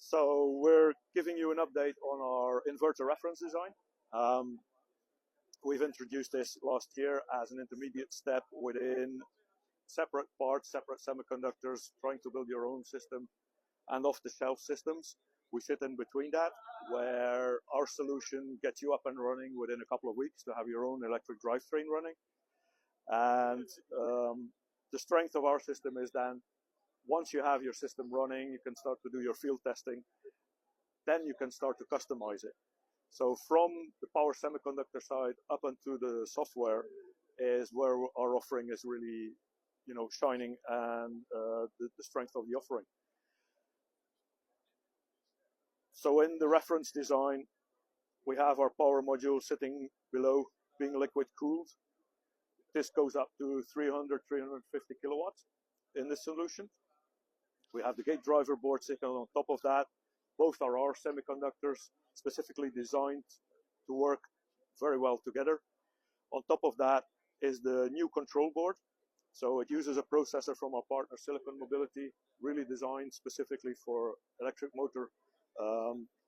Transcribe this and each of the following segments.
So we're giving you an update on our inverter reference design. We've introduced this last year as an intermediate step within separate parts, separate semiconductors, trying to build your own system and off-the-shelf systems. We sit in between that, where our solution gets you up and running within a couple of weeks to have your own electric drivetrain running. And the strength of our system is then once you have your system running, you can start to do your field testing. Then you can start to customize it. So from the power semiconductor side up into the software is where our offering is really, shining, and the strength of the offering. So in the reference design, we have our power module sitting below, being liquid cooled. This goes up to 300, 350 kilowatts in this solution. We have the gate driver board sitting on top of that. Both are our semiconductors, specifically designed to work very well together. On top of that is the new control board. So it uses a processor from our partner Silicon Mobility, really designed specifically for electric motor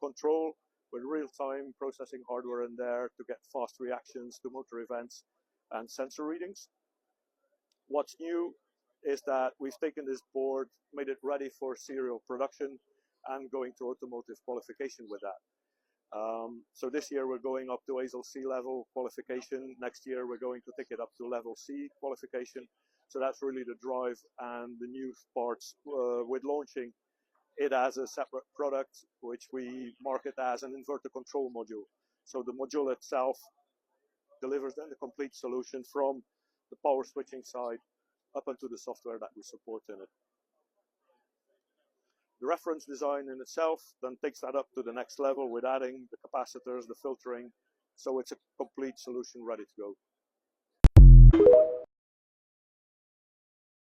control, with real-time processing hardware in there to get fast reactions to motor events and sensor readings. What's new is that we've taken this board, made it ready for serial production, and going to automotive qualification with that. So this year we're going up to ASIL-C level qualification. Next year we're going to take it up to level C qualification. So that's really the drive and the new parts with launching it as a separate product, which we market as an inverter control module. So the module itself delivers then the complete solution from the power switching side up into the software that we support in it. The reference design in itself then takes that up to the next level with adding the capacitors, the filtering, so it's a complete solution ready to go.